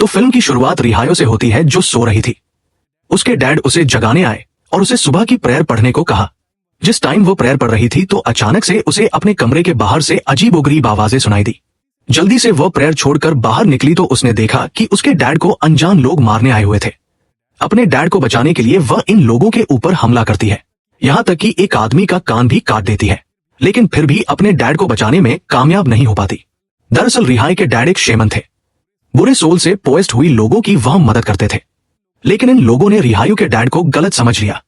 तो फिल्म की शुरुआत रिहायो से होती है जो सो रही थी। उसके डैड उसे जगाने आए और उसे सुबह की प्रेयर पढ़ने को कहा। जिस टाइम वो प्रेयर पढ़ रही थी तो अचानक से उसे अपने कमरे के बाहर से अजीबोगरीब आवाजें सुनाई दी। जल्दी से वो प्रेयर छोड़कर बाहर निकली तो उसने देखा कि उसके डैड को अनजान लोग मारने आए हुए थे। अपने डैड को बचाने के लिए वह इन लोगों के ऊपर हमला करती है, यहाँ तक कि एक आदमी का कान भी काट देती है, लेकिन फिर भी अपने डैड को बचाने में कामयाब नहीं हो पाती। दरअसल रिहाई के डैड एक शेमन थे। बुरे सोल से पोएस्ट हुई लोगों की वह मदद करते थे, लेकिन इन लोगों ने रिहायो के डैड को गलत समझ लिया।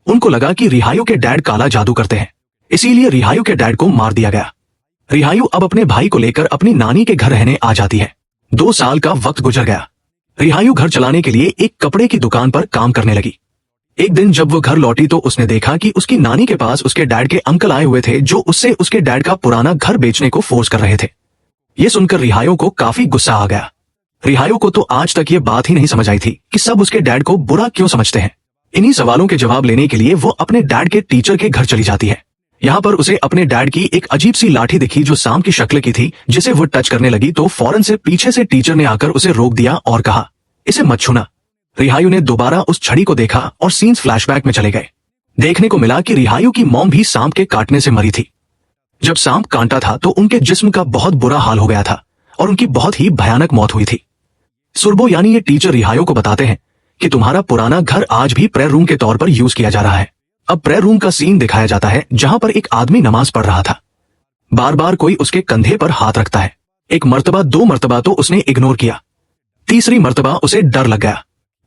उनको लगा कि रिहायो के डैड काला जादू करते हैं, इसीलिए रिहायो के डैड को मार दिया गया। रिहायो अब अपने भाई को लेकर अपनी नानी के घर रहने आ जाती है। 2 साल का वक्त गुजर गया। रिहायो घर चलाने के लिए एक कपड़े की दुकान पर काम करने लगी। एक दिन जब वो घर लौटी तो उसने देखा कि उसकी नानी के पास उसके डैड के अंकल आए हुए थे, जो उससे उसके डैड का पुराना घर बेचने को फोर्स कर रहे थे। ये सुनकर रिहायो को काफी गुस्सा आ गया। रिहायो को तो आज तक ये बात ही नहीं समझ आई थी कि सब उसके डैड को बुरा क्यों समझते हैं। इन्हीं सवालों के जवाब लेने के लिए वो अपने डैड के टीचर के घर चली जाती है। यहाँ पर उसे अपने डैड की एक अजीब सी लाठी दिखी जो सांप की शक्ल की थी, जिसे वो टच करने लगी तो फौरन से पीछे से टीचर ने आकर उसे रोक दिया और कहा, इसे मत छूना। रिहायो ने दोबारा उस छड़ी को देखा और सीन्स फ्लैशबैक में चले गए। देखने को मिला कि रिहायो की मॉम भी सांप के काटने से मरी थी। जब सांप कांटा था तो उनके जिस्म का बहुत बुरा हाल हो गया था और उनकी बहुत ही भयानक मौत हुई थी। सुरबो यानी ये टीचर रिहायो को बताते हैं कि तुम्हारा पुराना घर आज भी प्रेयर रूम के तौर पर यूज किया जा रहा है। अब प्रेयर रूम का सीन दिखाया जाता है जहां पर एक आदमी नमाज पढ़ रहा था। बार बार कोई उसके कंधे पर हाथ रखता है। 1 मर्तबा 2 मर्तबा तो उसने इग्नोर किया, तीसरी मर्तबा उसे डर लग गया।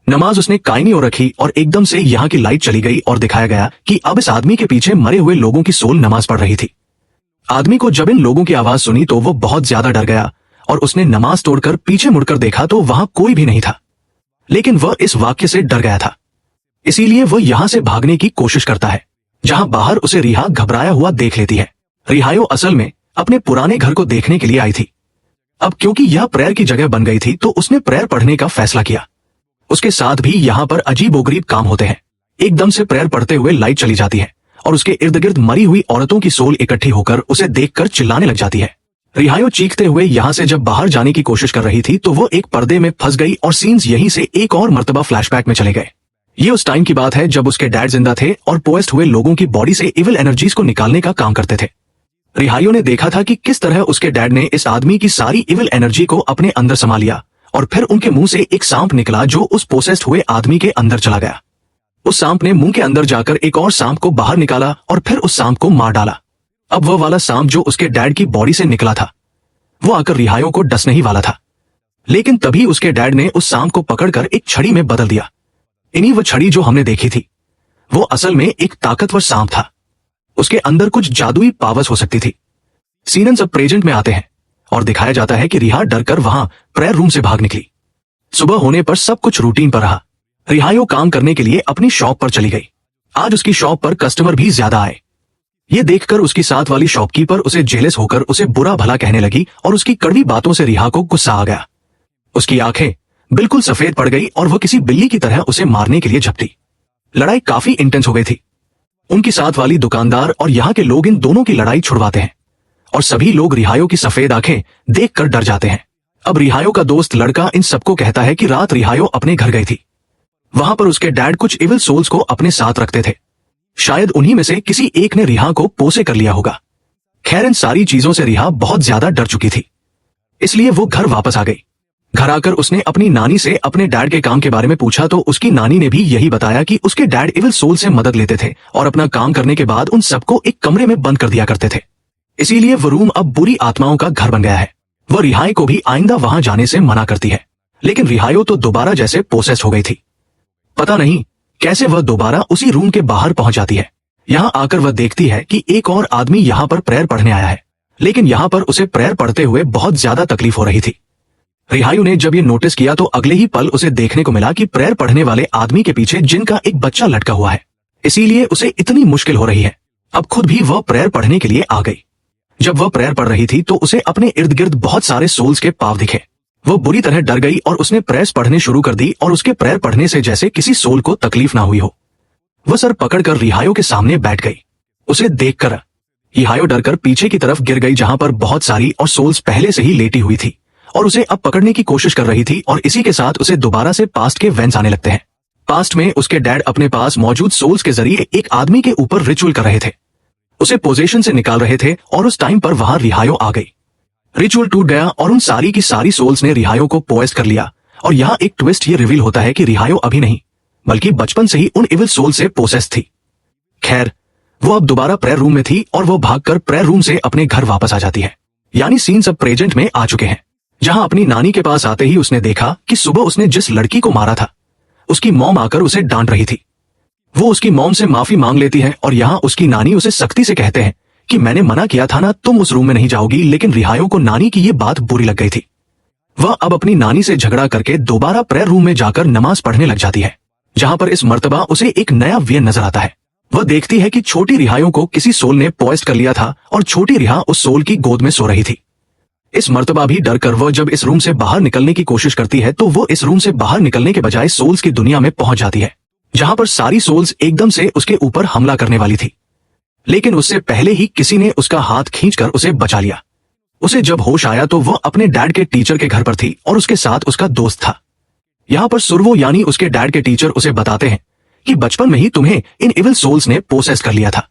नमाज उसने कायनी ओर रखी और एकदम से यहाँ की लाइट चली गई और दिखाया गया कि अब इस आदमी के पीछे मरे हुए लोगों की सोल नमाज पढ़ रही थी। आदमी को जब इन लोगों की आवाज सुनी तो वो बहुत ज्यादा डर गया और उसने नमाज तोड़कर पीछे मुड़कर देखा तो वहां कोई भी नहीं था। लेकिन वह इस वाक्य से डर गया था, इसीलिए वह यहां से भागने की कोशिश करता है, जहां बाहर उसे रिहा घबराया हुआ देख लेती है। रिहायो असल में अपने पुराने घर को देखने के लिए आई थी। अब क्योंकि यह प्रेयर की जगह बन गई थी तो उसने प्रेयर पढ़ने का फैसला किया। उसके साथ भी यहाँ पर अजीबोगरीब काम होते हैं। एकदम से प्रेयर पढ़ते हुए लाइट चली जाती है और उसके इर्द गिर्द मरी हुई औरतों की सोल इकट्ठी होकर उसे देखकर चिल्लाने लग जाती है। रिहायो चीखते हुए यहाँ से जब बाहर जाने की कोशिश कर रही थी तो वो एक पर्दे में फंस गई और सीन्स यहीं से एक और मर्तबा फ्लैशबैक में चले गए। ये उस टाइम की बात है जब उसके डैड जिंदा थे और पोएस्ट हुए लोगों की बॉडी से इविल एनर्जीज को निकालने का काम करते थे। रिहायो ने देखा था कि किस तरह उसके डैड ने इस आदमी की सारी इविल एनर्जी को अपने अंदर समा लिया और फिर उनके मुंह से एक सांप निकला जो उस पोसेस्ड हुए आदमी के अंदर चला गया। उस सांप ने मुंह के अंदर जाकर एक और सांप को बाहर निकाला और फिर उस सांप को मार डाला। अब वह वाला सांप जो उसके डैड की बॉडी से निकला था वो आकर रिहायो को डसने ही वाला था, लेकिन तभी उसके डैड ने उस सांप को पकड़कर एक छड़ी में बदल दिया। इन्हीं वो छड़ी जो हमने देखी थी वो असल में एक ताकतवर सांप था। उसके अंदर कुछ जादुई पावर्स हो सकती थी। सीनन सब प्रेजेंट में आते हैं और दिखाया जाता है कि रिहा डरकर वहां प्रेयर रूम से भाग निकली। सुबह होने पर सब कुछ रूटीन पर रहा। रिहायो काम करने के लिए अपनी शॉप पर चली गई। आज उसकी शॉप पर कस्टमर भी ज्यादा आए। ये देखकर उसकी साथ वाली शॉपकीपर उसे जेलस होकर उसे बुरा भला कहने लगी और उसकी कड़वी बातों से रिहा को गुस्सा आ गया। उसकी आंखें बिल्कुल सफेद पड़ गई और वो किसी बिल्ली की तरह उसे मारने के लिए झपटी। लड़ाई काफी इंटेंस हो गई थी। उनकी साथ वाली दुकानदार और यहाँ के लोग इन दोनों की लड़ाई छुड़वाते हैं और सभी लोग रिहायो की सफेद आंखें देखकर डर जाते हैं। अब रिहायो का दोस्त लड़का इन सबको कहता है कि रात रिहायो अपने घर गई थी। वहां पर उसके डैड कुछ इविल सोल्स को अपने साथ रखते थे। शायद उन्हीं में से किसी एक ने रिहा को पोसे कर लिया होगा। खैर इन सारी चीजों से रिहा बहुत ज्यादा डर चुकी थी, इसलिए वो घर वापस आ गई। घर आकर उसने अपनी नानी से अपने डैड के काम के बारे में पूछा तो उसकी नानी ने भी यही बताया कि उसके डैड इविल सोल से मदद लेते थे और अपना काम करने के बाद उन सबको एक कमरे में बंद कर दिया करते थे। इसीलिए वो रूम अब बुरी आत्माओं का घर बन गया है। वह रिहाई को भी आइंदा वहां जाने से मना करती है, लेकिन रिहायो तो दोबारा जैसे पोसेस हो गई थी। पता नहीं कैसे वह दोबारा उसी रूम के बाहर पहुंच जाती है। यहाँ आकर वह देखती है कि एक और आदमी यहाँ पर प्रेयर पढ़ने आया है, लेकिन यहाँ पर उसे प्रेयर पढ़ते हुए बहुत ज्यादा तकलीफ हो रही थी। रिहायो ने जब ये नोटिस किया तो अगले ही पल उसे देखने को मिला कि प्रेयर पढ़ने वाले आदमी के पीछे जिनका एक बच्चा लटका हुआ है, इसीलिए उसे इतनी मुश्किल हो रही है। अब खुद भी वह प्रेयर पढ़ने के लिए आ गई। जब वह प्रेयर पढ़ रही थी तो उसे अपने इर्द गिर्द बहुत सारे सोल्स के पाव दिखे। वो बुरी तरह डर गई और उसने प्रेयर्स पढ़ने शुरू कर दी और उसके प्रेयर पढ़ने से जैसे किसी सोल को तकलीफ ना हुई हो। वह सर पकड़कर रिहायो के सामने बैठ गई। उसे देखकर रिहायो डरकर पीछे की तरफ गिर गई, जहां पर बहुत सारी और सोल्स पहले से ही लेटी हुई थी और उसे अब पकड़ने की कोशिश कर रही थी, और इसी के साथ उसे दोबारा से पास्ट के वेंस आने लगते हैं। पास्ट में उसके डैड अपने पास मौजूद सोल्स के जरिए एक आदमी के ऊपर रिचुअल कर रहे थे, उसे पोजीशन से निकाल रहे थे, और उस टाइम पर वहां रिहायो आ गई। रिचुअल टूट गया और उन सारी की सारी सोल्स ने रिहायो को पोएस्ट कर लिया। और यहाँ एक ट्विस्ट ये रिवील होता है कि रिहायो अभी नहीं बल्कि बचपन से ही उन इविल सोल से पोसेस थी। खैर, वो अब दोबारा प्रेयर रूम में थी और वो भागकर प्रेयर रूम से अपने घर वापस आ जाती है। यानी सीन सब प्रेजेंट में आ चुके हैं, जहां अपनी नानी के पास आते ही उसने देखा कि सुबह उसने जिस लड़की को मारा था उसकी मॉम आकर उसे डांट रही थी। वो उसकी मॉम से माफी मांग लेती है और यहाँ उसकी नानी उसे सख्ती से कहते हैं कि मैंने मना किया था ना, तुम उस रूम में नहीं जाओगी। लेकिन रिहायो को नानी की ये बात बुरी लग गई थी। वह अब अपनी नानी से झगड़ा करके दोबारा प्रेयर रूम में जाकर नमाज पढ़ने लग जाती है, जहां पर इस मर्तबा उसे एक नया वे नजर आता है। वह देखती है कि छोटी रिहायो को किसी सोल ने पॉइस्ट कर लिया था और छोटी रिहा उस सोल की गोद में सो रही थी। इस मर्तबा भी डरकर वह जब इस रूम से बाहर निकलने की कोशिश करती है तो वो इस रूम से बाहर निकलने के बजाय सोल्स की दुनिया में पहुंच जाती है, जहां पर सारी सोल्स एकदम से उसके ऊपर हमला करने वाली थी। लेकिन उससे पहले ही किसी ने उसका हाथ खींचकर उसे बचा लिया। उसे जब होश आया तो वह अपने डैड के टीचर के घर पर थी और उसके साथ उसका दोस्त था। यहाँ पर सुरवो यानी उसके डैड के टीचर उसे बताते हैं कि बचपन में ही तुम्हें इन इविल सोल्स ने पोसेस कर लिया था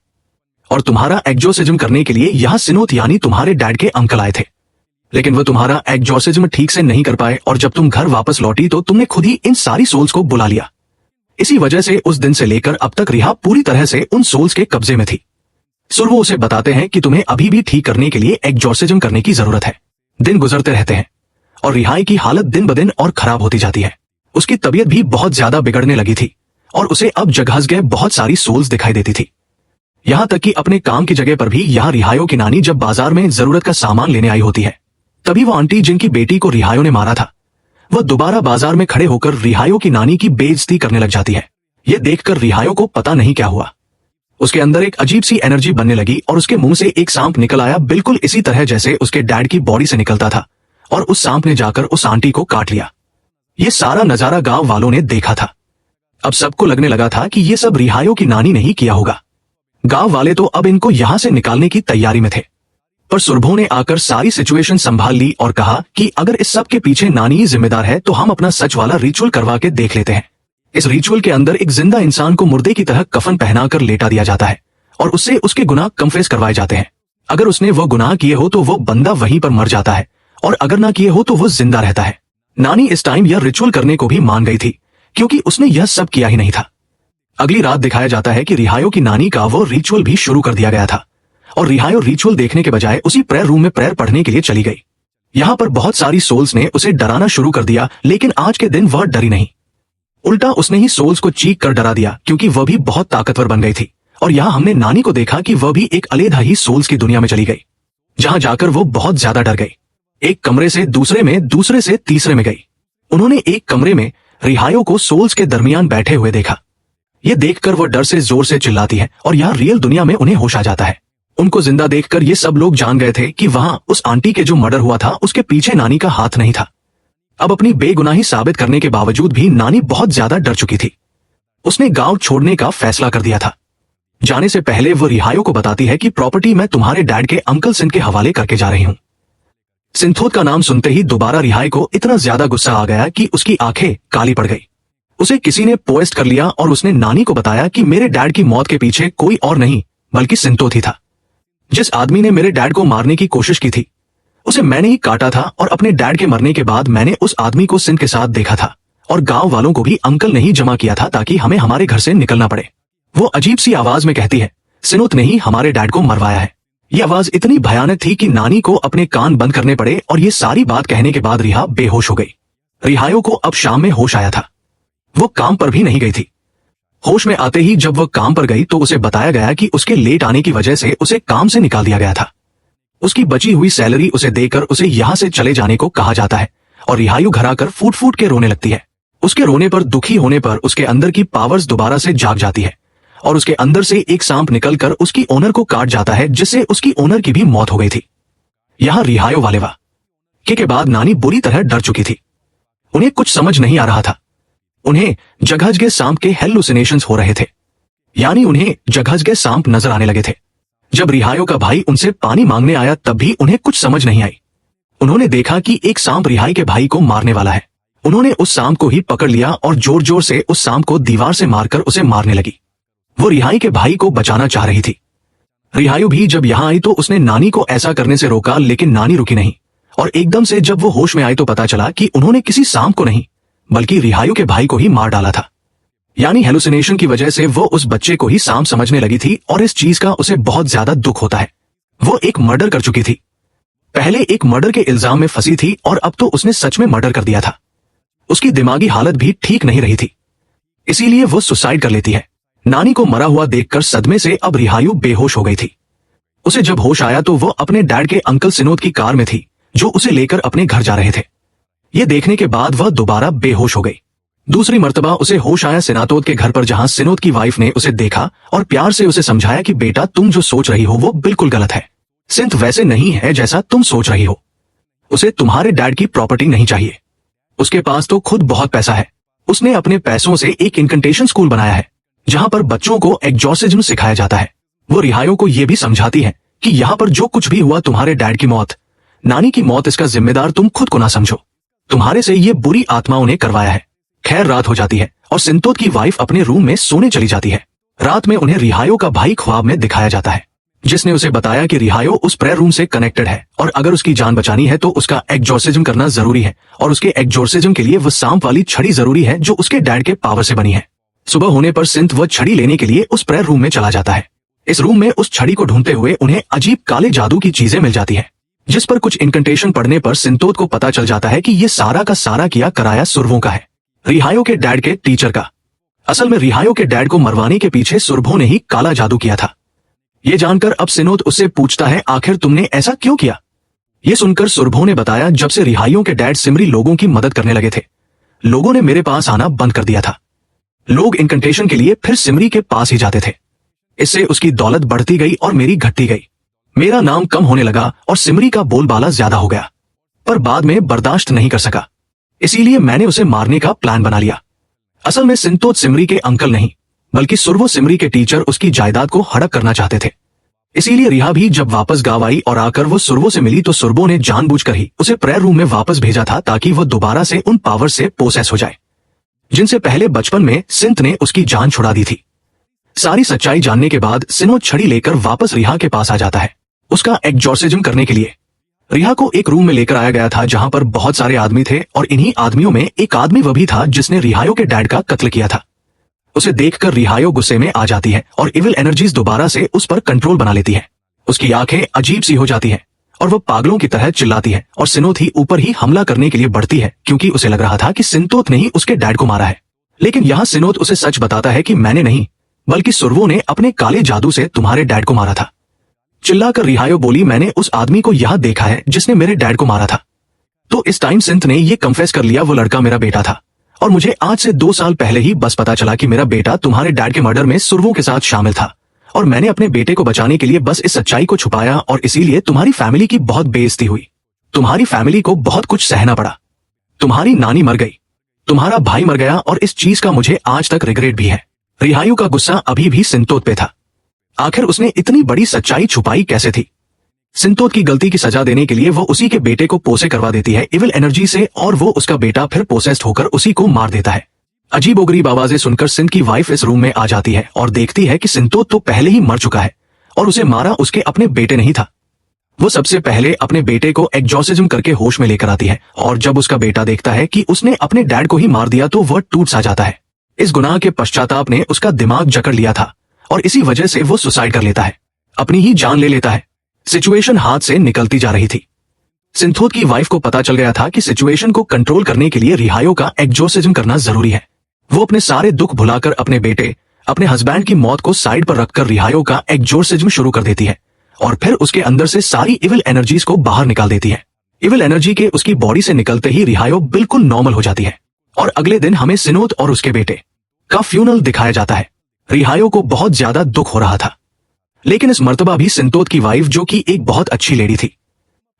और तुम्हारा एक्जोर्सिज्म करने के लिए यहाँ सिनोत यानी तुम्हारे डैड के अंकल आए थे। लेकिन वह तुम्हारा एक्जोर्सिज्म ठीक से नहीं कर पाए और जब तुम घर वापस लौटी तो तुमने खुद ही इन सारी सोल्स को बुला लिया। इसी वजह से उस दिन से लेकर अब तक रिहा पूरी तरह से उन सोल्स के कब्जे में थी। सुरवो उसे बताते हैं कि तुम्हें अभी भी ठीक करने के लिए एक्जोर्सिज्म करने की जरूरत है। दिन गुजरते रहते हैं और रिहाई की हालत दिन ब दिन और खराब होती जाती है। उसकी तबीयत भी बहुत ज्यादा बिगड़ने लगी थी और उसे अब जगह जगह बहुत सारी सोल्स दिखाई देती थी। यहाँ तक कि अपने काम की जगह पर भी यहाँ रिहायो की नानी जब बाजार में जरूरत का सामान लेने आई होती है, तभी वो आंटी जिनकी बेटी को रिहायो ने मारा था वह दोबारा बाजार में खड़े होकर रिहायो की नानी की बेइज्जती करने लग जाती है। ये देखकर रिहायो को पता नहीं क्या हुआ, उसके अंदर एक अजीब सी एनर्जी बनने लगी और उसके मुंह से एक सांप निकल आया, बिल्कुल इसी तरह जैसे उसके डैड की बॉडी से निकलता था, और उस सांप ने जाकर उस आंटी को काट लिया। ये सारा नजारा गांव वालों ने देखा था। अब सबको लगने लगा था कि ये सब रिहायो की नानी ने ही किया होगा। गांव वाले तो अब इनको यहां से निकालने की तैयारी में थे, पर सुरभो ने आकर सारी सिचुएशन संभाल ली और कहा कि अगर इस सब के पीछे नानी ही जिम्मेदार है तो हम अपना सच वाला रिचुअल करवा के देख लेते हैं। इस रिचुअल के अंदर एक जिंदा इंसान को मुर्दे की तरह कफन पहनाकर लेटा दिया जाता है और उससे उसके गुनाह कन्फेस करवाए जाते हैं। अगर उसने वो गुनाह किए हो तो वो बंदा वहीं पर मर जाता है और अगर ना किए हो तो वो जिंदा रहता है। नानी इस टाइम यह रिचुअल करने को भी मान गई थी क्योंकि उसने यह सब किया ही नहीं था। अगली रात दिखाया जाता है कि रिहायो की नानी का वो रिचुअल भी शुरू कर दिया गया था और रिहायो रिचुअल देखने के बजाय उसी प्रेयर रूम में प्रेयर पढ़ने के लिए चली गई। यहाँ पर बहुत सारी सोल्स ने उसे डराना शुरू कर दिया, लेकिन आज के दिन वह डरी नहीं, उल्टा उसने ही सोल्स को चीख कर डरा दिया क्योंकि वह भी बहुत ताकतवर बन गई थी। और यहाँ हमने नानी को देखा कि वह भी एक अलग ही सोल्स की दुनिया में चली गई, जहां जाकर वो बहुत ज्यादा डर गई। एक कमरे से दूसरे में, दूसरे से तीसरे में गई। उन्होंने एक कमरे में रिहायो को सोल्स के दरमियान बैठे हुए देखा। ये देखकर वो डर से जोर से चिल्लाती है और यहाँ रियल दुनिया में उन्हें होश आ जाता है। उनको जिंदा देखकर ये सब लोग जान गए थे कि वहां उस आंटी के जो मर्डर हुआ था उसके पीछे नानी का हाथ नहीं था। अब अपनी बेगुनाही साबित करने के बावजूद भी नानी बहुत ज्यादा डर चुकी थी। उसने गांव छोड़ने का फैसला कर दिया था। जाने से पहले वो रिहायो को बताती है कि प्रॉपर्टी मैं तुम्हारे डैड के अंकल सिंथ के हवाले करके जा रही हूँ। सिंथोत का नाम सुनते ही दोबारा रिहाई को इतना ज्यादा गुस्सा आ गया कि उसकी आंखें काली पड़ गई। उसे किसी ने पोएस्ट कर लिया और उसने नानी को बताया कि मेरे डैड की मौत के पीछे कोई और नहीं बल्कि सिंथोत ही था। जिस आदमी ने मेरे डैड को मारने की कोशिश की थी उसे मैंने ही काटा था और अपने डैड के मरने के बाद मैंने उस आदमी को सिंथ के साथ देखा था और गांव वालों को भी अंकल ने ही जमा किया था ताकि हमें हमारे घर से निकलना पड़े। वो अजीब सी आवाज में कहती है, सिनोत ने ही हमारे डैड को मरवाया है। ये आवाज इतनी भयानक थी कि नानी को अपने कान बंद करने पड़े और ये सारी बात कहने के बाद रिहा बेहोश हो गई। रिहायो को अब शाम में होश आया था। वो काम पर भी नहीं गई थी। होश में आते ही जब वह काम पर गई तो उसे बताया गया कि उसके लेट आने की वजह से उसे काम से निकाल दिया गया था। उसकी बची हुई सैलरी उसे देकर उसे यहाँ से चले जाने को कहा जाता है और रिहायु घर आकर फूट फूट के रोने लगती है। उसके रोने पर, दुखी होने पर उसके अंदर की पावर्स दोबारा से जाग जाती है और उसके अंदर से एक सांप निकलकर उसकी ओनर को काट जाता है, जिससे उसकी ओनर की भी मौत हो गई थी। यहाँ रिहायो वालेवा के बाद नानी बुरी तरह डर चुकी थी। उन्हें कुछ समझ नहीं आ रहा था। उन्हें जगहजगे सांप के हेलुसिनेशंस हो रहे थे, यानी उन्हें जगहजगे सांप नजर आने लगे थे। जब रिहायो का भाई उनसे पानी मांगने आया तब भी उन्हें कुछ समझ नहीं आई। उन्होंने देखा कि एक सांप रिहाई के भाई को मारने वाला है। उन्होंने उस सांप को ही पकड़ लिया और जोर जोर से उस सांप को दीवार से मारकर उसे मारने लगी। वो रिहाई के भाई को बचाना चाह रही थी। रिहाई भी जब यहाँ आई तो उसने नानी को ऐसा करने से रोका, लेकिन नानी रुकी नहीं और एकदम से जब वो होश में आई तो पता चला कि उन्होंने किसी सांप को नहीं बल्कि रिहाई के भाई को ही मार डाला था। यानी हेलुसिनेशन की वजह से वो उस बच्चे को ही सांप समझने लगी थी और इस चीज का उसे बहुत ज्यादा दुख होता है। वो एक मर्डर कर चुकी थी। पहले एक मर्डर के इल्जाम में फंसी थी और अब तो उसने सच में मर्डर कर दिया था। उसकी दिमागी हालत भी ठीक नहीं रही थी, इसीलिए वो सुसाइड कर लेती है। नानी को मरा हुआ देखकर सदमे से अब रिहायू बेहोश हो गई थी। उसे जब होश आया तो वो अपने डैड के अंकल सिनोद की कार में थी जो उसे लेकर अपने घर जा रहे थे। ये देखने के बाद वह दोबारा बेहोश हो गई। दूसरी मर्तबा उसे होश आया सिनातोद के घर पर, जहां सिनोद की वाइफ ने उसे देखा और प्यार से उसे समझाया कि बेटा तुम जो सोच रही हो वो बिल्कुल गलत है। सिंथ वैसे नहीं है जैसा तुम सोच रही हो। उसे तुम्हारे डैड की प्रॉपर्टी नहीं चाहिए। उसके पास तो खुद बहुत पैसा है। उसने अपने पैसों से एक इनकंटेशन स्कूल बनाया है जहां पर बच्चों को एग्जॉर्सिज्म सिखाया जाता है। वो रिहायो को यह भी समझाती है कि यहाँ पर जो कुछ भी हुआ, तुम्हारे डैड की मौत, नानी की मौत, इसका जिम्मेदार तुम खुद को ना समझो। तुम्हारे से ये बुरी आत्माओं ने करवाया है। खैर रात हो जाती है और सिंतोद की वाइफ अपने रूम में सोने चली जाती है। रात में उन्हें रिहायो का भाई ख्वाब में दिखाया जाता है, जिसने उसे बताया कि रिहायो उस प्रेयर रूम से कनेक्टेड है और अगर उसकी जान बचानी है तो उसका एग्जॉर्सिज्म करना जरूरी है और उसके एग्जॉर्सिज्म के लिए वो सांप वाली छड़ी जरूरी है जो उसके डैड के पावर से बनी है। सुबह होने पर सिंथ वह छड़ी लेने के लिए उस प्रेयर रूम में चला जाता है। इस रूम में उस छड़ी को ढूंढते हुए उन्हें अजीब काले जादू की चीजें मिल जाती है, जिस पर कुछ इनकंटेशन पढ़ने पर सिंतोद को पता चल जाता है कि ये सारा का सारा किया कराया सुरभों का है, रिहायो के डैड के टीचर का। असल में रिहायो के डैड को मरवाने के पीछे सुरभों ने ही काला जादू किया था। ये जानकर अब सिनोद उससे पूछता है आखिर तुमने ऐसा क्यों किया। ये सुनकर सुरभों ने बताया, जब से रिहाइयों के डैड सिमरी लोगों की मदद करने लगे थे, लोगों ने मेरे पास आना बंद कर दिया था। लोग इनकंटेशन के लिए फिर सिमरी के पास ही जाते थे। इससे उसकी दौलत बढ़ती गई और मेरी घटती गई। मेरा नाम कम होने लगा और सिमरी का बोलबाला ज्यादा हो गया, पर बाद में बर्दाश्त नहीं कर सका, इसीलिए मैंने उसे मारने का प्लान बना लिया। असल में सिंतोद सिमरी के अंकल नहीं बल्कि सुरभो सिमरी के टीचर उसकी जायदाद को हड़प करना चाहते थे। इसीलिए रिहा भी जब वापस गांव आई और आकर वो सुरभो से मिली तो सुरभो ने जानबूझकर ही उसे प्रेयर रूम में वापस भेजा था ताकि वो दोबारा से उन पावर से पोसेस हो जाए जिनसे पहले बचपन में सिंथ ने उसकी जान छुड़ा दी थी। सारी सच्चाई जानने के बाद सिनोद छड़ी लेकर वापस रिहा के पास आ जाता है उसका एग्जॉर्सिज्म करने के लिए। रिहा को एक रूम में लेकर आया गया था जहां पर बहुत सारे आदमी थे और इन्हीं आदमियों में एक आदमी वह भी था जिसने रिहायो के डैड का कत्ल किया था। उसे देखकर रिहायो गुस्से में आ जाती है और इविल एनर्जीज दोबारा से उस पर कंट्रोल बना लेती है। उसकी आंखें अजीब सी हो जाती हैं और वह पागलों की तरह चिल्लाती है और सिनोद ही ऊपर ही हमला करने के लिए बढ़ती है क्योंकि उसे लग रहा था कि सिंतोत ने ही उसके डैड को मारा है। लेकिन यहाँ सिनोद उसे सच बताता है कि मैंने नहीं बल्कि सुरवो ने अपने काले जादू से तुम्हारे डैड को मारा था। चिल्लाकर रिहायो बोली, मैंने उस आदमी को यहाँ देखा है जिसने मेरे डैड को मारा था। तो इस टाइम सिंथ ने ये कन्फेस कर लिया वो लड़का मेरा बेटा था और मुझे आज से 2 साल पहले ही बस पता चला कि मेरा बेटा तुम्हारे डैड के मर्डर में सुरवो के साथ शामिल था और मैंने अपने बेटे को बचाने के लिए बस इस सच्चाई को छुपाया और इसीलिए तुम्हारी फैमिली की बहुत बेइज्जती हुई। तुम्हारी फैमिली को बहुत कुछ सहना पड़ा। तुम्हारी नानी मर गई, तुम्हारा भाई मर गया और इस चीज का मुझे आज तक रिग्रेट भी है। रिहायू का गुस्सा अभी भी सिंतोत पे था। आखिर उसने इतनी बड़ी सच्चाई छुपाई कैसे थी। सिंतोत की गलती की सजा देने के लिए वो उसी के बेटे को पोसे करवा देती है इविल एनर्जी से और वो उसका बेटा फिर पोसेस्ड होकर उसी को मार देता है। अजीबोगरीब आवाजें सुनकर सिंथ की वाइफ इस रूम में आ जाती है और देखती है कि सिंतोत तो पहले ही मर चुका है और उसे मारा उसके अपने बेटे नहीं था। वो सबसे पहले अपने बेटे को एग्जॉर्सिज्म करके होश में लेकर आती है और जब उसका बेटा देखता है कि उसने अपने डैड को ही मार दिया तो वह टूट सा जाता है। इस गुनाह के पश्चाताप ने उसका दिमाग जकड़ लिया था और इसी वजह से वो सुसाइड कर लेता है, अपनी ही जान ले लेता है। सिचुएशन हाथ से निकलती जा रही थी। सिंथोत की वाइफ को पता चल गया था कि सिचुएशन को कंट्रोल करने के लिए रिहायो का एग्जॉर्सिज्म करना जरूरी है। वो अपने सारे दुख भुलाकर अपने बेटे, अपने हस्बैंड की मौत को साइड पर रखकर रिहायो का एग्जॉर्सिज्म शुरू कर देती है और फिर उसके अंदर से सारी इविल एनर्जीज को बाहर निकाल देती है। इविल एनर्जी के उसकी बॉडी से निकलते ही रिहायो बिल्कुल नॉर्मल हो जाती है और अगले दिन हमें सिनोद और उसके बेटे का फ्यूनरल दिखाया जाता है। रिहायो को बहुत ज्यादा दुख हो रहा था, लेकिन इस मर्तबा भी सिंतोत की वाइफ, जो कि एक बहुत अच्छी लेडी थी,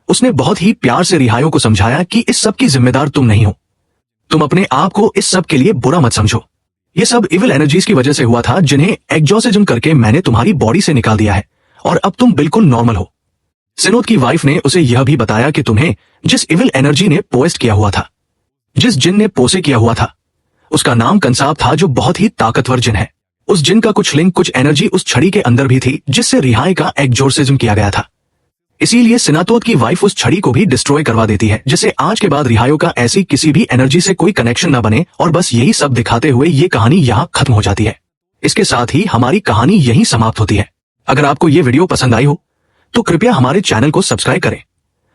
उसने बहुत ही प्यार से रिहायो को समझाया कि इस सब की जिम्मेदार तुम नहीं हो। तुम अपने आप को इस सब के लिए बुरा मत समझो। ये सब इविल एनर्जीज की वजह से हुआ था जिन्हें एग्जॉर्सिज्म करके मैंने तुम्हारी बॉडी से निकाल दिया है और अब तुम बिल्कुल नॉर्मल हो। सिनोद की वाइफ ने उसे यह भी बताया कि तुम्हें जिस इविल एनर्जी ने पोस्ट किया हुआ था, जिस जिन ने पोसे किया हुआ था, उसका नाम कंसाब था, जो बहुत ही ताकतवर जिन है। उस जिन का कुछ लिंक, कुछ एनर्जी उस छड़ी के अंदर भी थी, जिससे रिहाई का एक्सोर्सिज्म किया गया था। इसीलिए सिनातोद की वाइफ उस छड़ी को भी डिस्ट्रॉय करवा देती है, जिससे आज के बाद रिहायो का ऐसी किसी भी एनर्जी से कोई कनेक्शन न बने। और बस यही सब दिखाते हुए ये कहानी यहाँ खत्म हो जाती है। इसके साथ ही हमारी कहानी यहीं समाप्त होती है। अगर आपको ये वीडियो पसंद आई हो तो कृपया हमारे चैनल को सब्सक्राइब करें,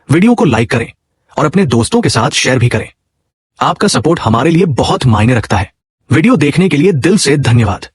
वीडियो को लाइक करें और अपने दोस्तों के साथ शेयर भी करें। आपका सपोर्ट हमारे लिए बहुत मायने रखता है। वीडियो देखने के लिए दिल से धन्यवाद।